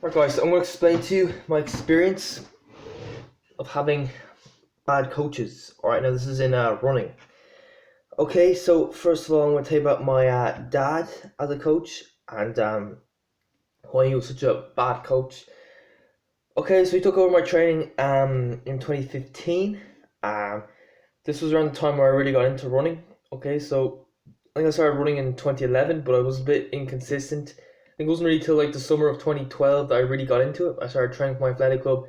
Alright guys, I'm going to explain to you my experience of having bad coaches. Alright, now this is in running. Okay, so first of all I'm going to tell you about my dad as a coach and why he was such a bad coach. Okay, so he took over my training in 2015. This was around the time where I really got into running. Okay, so I think I started running in 2011, but I was a bit inconsistent. I think it wasn't really till like the summer of 2012 that I really got into it. I started training for my athletic club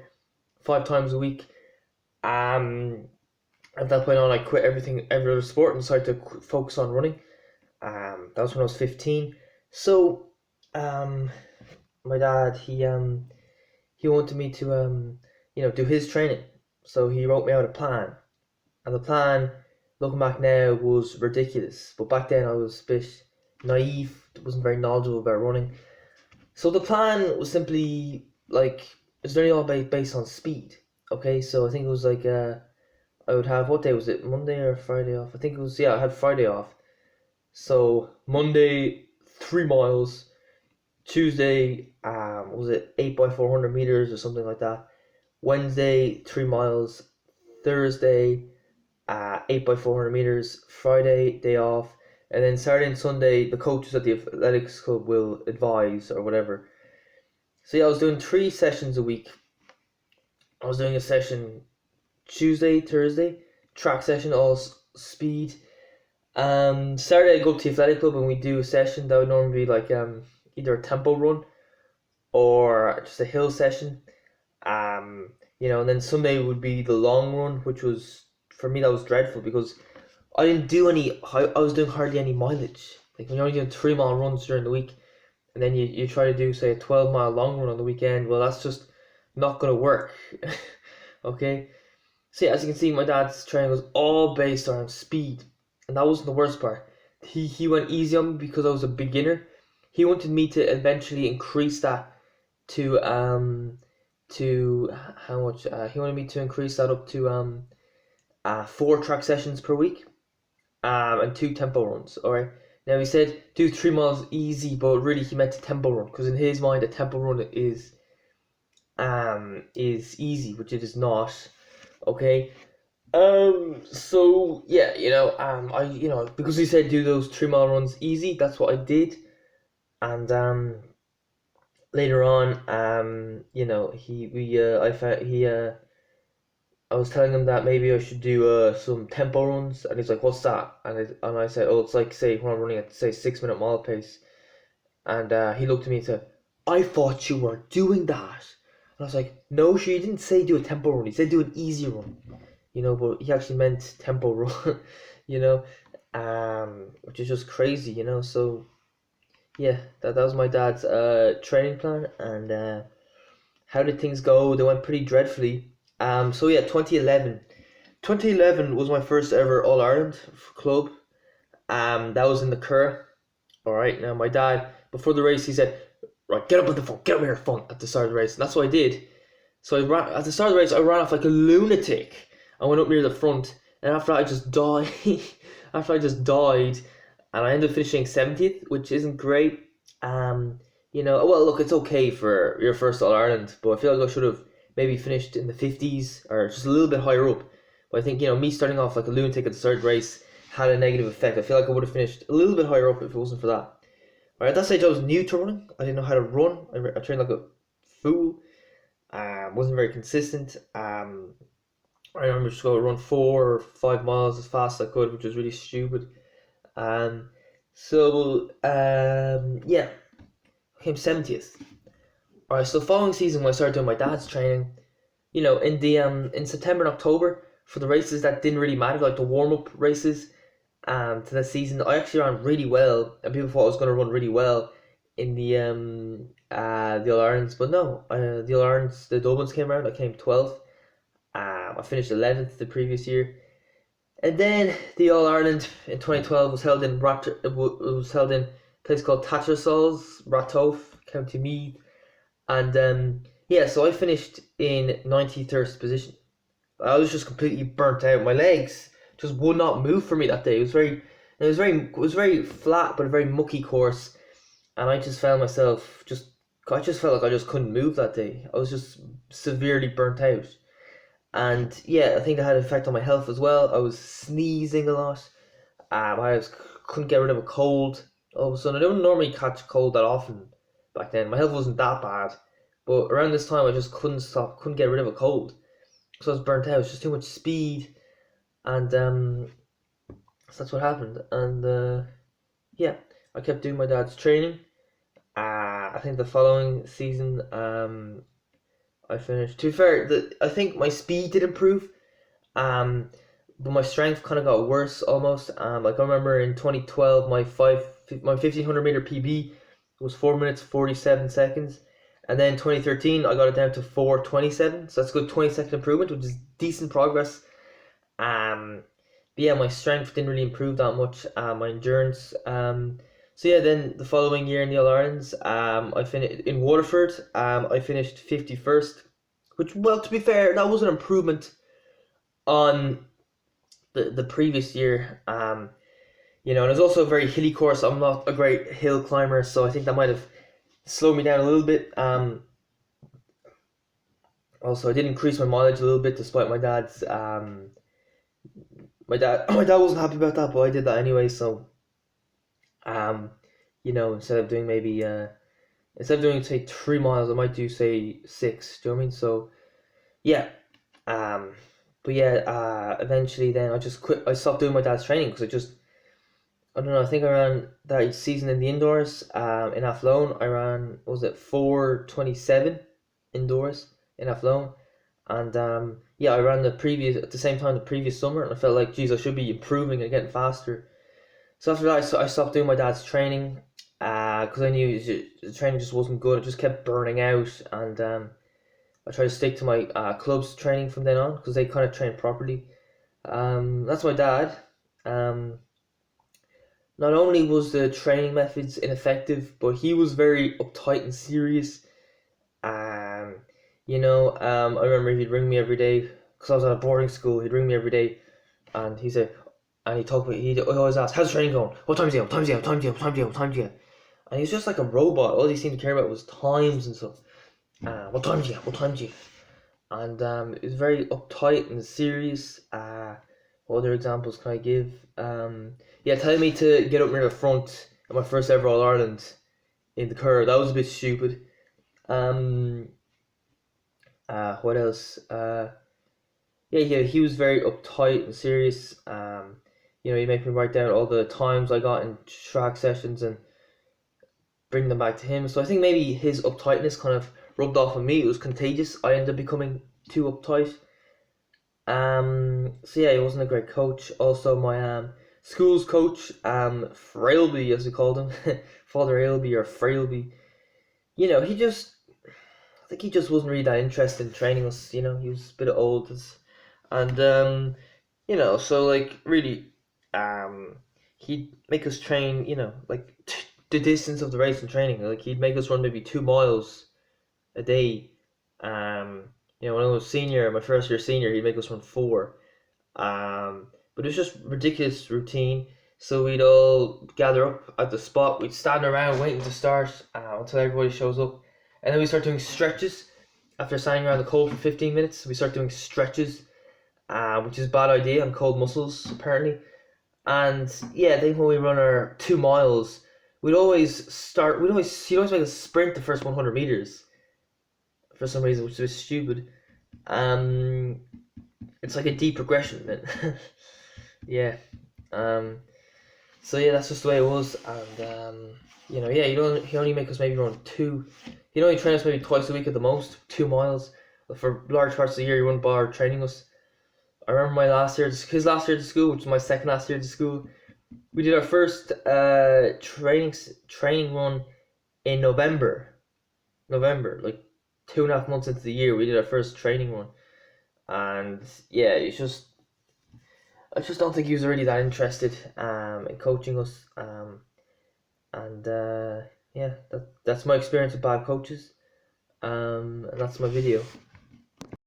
5 times a week. At that point on, I quit every other sport, and decided to focus on running. That was when I was 15. So, um, my dad he wanted me to do his training. So he wrote me out a plan, and the plan, looking back now, was ridiculous. But back then I was a bit naive, wasn't very knowledgeable about running. So the plan was simply like it's only all based on speed. Okay, so I think it was like I would have, what day was it? Monday or Friday off? I think it was, yeah, I had Friday off. So Monday 3 miles, Tuesday was it 8 by 400 meters or something like that. Wednesday 3 miles, Thursday 8 by 400 meters, Friday day off, and then Saturday and Sunday the coaches at the athletics club will advise or whatever. So yeah, I was doing 3 sessions a week. I was doing a session Tuesday, Thursday, track session, all speed. Saturday I go up to the athletic club and we do a session that would normally be like either a tempo run or just a hill session. And then Sunday would be the long run, which was, for me, that was dreadful because I didn't do any. I was doing hardly any mileage. Like when you're only doing 3 mile runs during the week, and then you try to do say a 12 mile long run on the weekend. Well, that's just not gonna work. Okay. So yeah, as you can see, my dad's training was all based on speed, and that wasn't the worst part. He went easy on me because I was a beginner. He wanted me to eventually increase that to how much? He wanted me to increase that up to 4 track sessions per week, and 2 tempo runs. All right. Now he said do 3 miles easy, but really he meant a tempo run because in his mind a tempo run is easy, which it is not. Okay. So yeah, I because he said do those 3 mile runs easy, that's what I did. And later on, he we I found he I was telling him that maybe I should do some tempo runs, and he's like, "What's that?" And I said, "Oh, it's like say when I'm running at say 6 minute mile pace." And he looked at me and said, "I thought you were doing that." And I was like, "No, she didn't say do a tempo run. He said do an easy run." But he actually meant tempo run, you know, which is just crazy, So yeah, that was my dad's training plan, and how did things go? They went pretty dreadfully. So yeah, 2011. 2011 was my first ever All Ireland club. That was in the Cur. All right. Now my dad, before the race, he said, "Right, get up with the phone, get up with your phone" at the start of the race, and that's what I did. So I ran at the start of the race. I ran off like a lunatic. I went up near the front, and after that, I just died. After I just died, and I ended up finishing 70th, which isn't great. Well, look, it's okay for your first All Ireland, but I feel like I should have maybe finished in the 50s or just a little bit higher up. But I think me starting off like a lunatic at the start of the race had a negative effect. I feel like I would have finished a little bit higher up if it wasn't for that. Right, at that stage, I was new to running. I didn't know how to run. I trained like a fool. Wasn't very consistent. I remember just going to run 4 or 5 miles as fast as I could, which was really stupid. Yeah, I came 70th. Alright, so the following season when I started doing my dad's training, in September and October for the races that didn't really matter, like the warm up races, to the season, I actually ran really well, and people thought I was going to run really well in the All Irelands, but no, the All Irelands, the Dublins came around. I came 12th. I finished 11th the previous year, and then the All Ireland in 2012 was held in a place called Tattersalls, Ratoath, County Meath, and yeah, so I finished in 93rd position. I was just completely burnt out. My legs just would not move for me that day. It was very flat, but a very mucky course, and I just found myself just I just felt like I just couldn't move that day. I was just severely burnt out. And yeah, I think that had an effect on my health as well. I was sneezing a lot. Couldn't get rid of a cold all of a sudden. I don't normally catch a cold that often back then. My health wasn't that bad. But around this time, I just couldn't get rid of a cold. So I was burnt out. It was just too much speed. And so that's what happened. And yeah, I kept doing my dad's training. I think the following season, I finished. To be fair, I think my speed did improve. Um, but my strength kind of got worse almost. Like I remember in 2012, my 1500 meter PB was 4 minutes 47 seconds, and then 2013 I got it down to 4:27. So that's a good 20-second improvement, which is decent progress. But yeah, my strength didn't really improve that much. My endurance. So yeah, then the following year in the All Irelands, I finished in Waterford. I finished 51st, which, well, to be fair, that was an improvement on the previous year. And it was also a very hilly course. I'm not a great hill climber, so I think that might have slowed me down a little bit. Also, I did increase my mileage a little bit, despite my dad's. My dad wasn't happy about that, but I did that anyway. So, um, instead of doing maybe instead of doing say 3 miles, I might do say six. Do you know what I mean? So yeah. Um, but yeah. Eventually, then I just quit. I stopped doing my dad's training because I don't know. I think I ran that season in the indoors. In Athlone, I ran, was it 4:27 indoors in Athlone, and yeah, I ran at the same time the previous summer, and I felt like, geez, I should be improving and getting faster. So after that, I stopped doing my dad's training, because I knew the training just wasn't good. It just kept burning out, and I tried to stick to my club's training from then on because they kind of train properly. That's my dad. Um, Not only was the training methods ineffective, but he was very uptight and serious. Um, I remember he'd ring me every day because I was at a boarding school. He'd ring me every day, and and he talked about, he'd always ask, "How's training going? What time's it? What time's it? What time's it? What time's it? What time's it?" And he's just like a robot. All he seemed to care about was times and stuff. What time's it? What time's it? And it was very uptight and serious. What other examples can I give? Yeah, telling me to get up near the front at my first ever All Ireland in the curve. That was a bit stupid. Um, what else? Yeah, he was very uptight and serious. He made me write down all the times I got in track sessions and bring them back to him. So I think maybe his uptightness kind of rubbed off on me. It was contagious. I ended up becoming too uptight. So yeah, he wasn't a great coach. Also, my school's coach, Frailby, as we called him, Father Ailby or Frailby. He just, I think he just wasn't really that interested in training us. He was a bit old, and so like really, he'd make us train. Like the distance of the race and training. Like he'd make us run maybe 2 miles a day. When I was senior, my first year senior, he'd make us run four. But it was just ridiculous routine. So we'd all gather up at the spot. We'd stand around waiting to start until everybody shows up, and then we start doing stretches. After standing around the cold for 15 minutes, we start doing stretches, which is a bad idea on cold muscles apparently. And yeah, then when we run our 2 miles, he'd always make us sprint the first 100 meters for some reason, which was stupid. Um, it's like a deep progression, man. Yeah. Um, so yeah, that's just the way it was, and yeah, he only make us maybe run two. He'd only train us maybe twice a week at the most, 2 miles. But for large parts of the year, he wouldn't bother training us. I remember his last year to school, which was my second last year to school. We did our first training run in November, like 2.5 months into the year, we did our first training run, and yeah, I just don't think he was really that interested in coaching us. And yeah, that's my experience with bad coaches. And that's my video.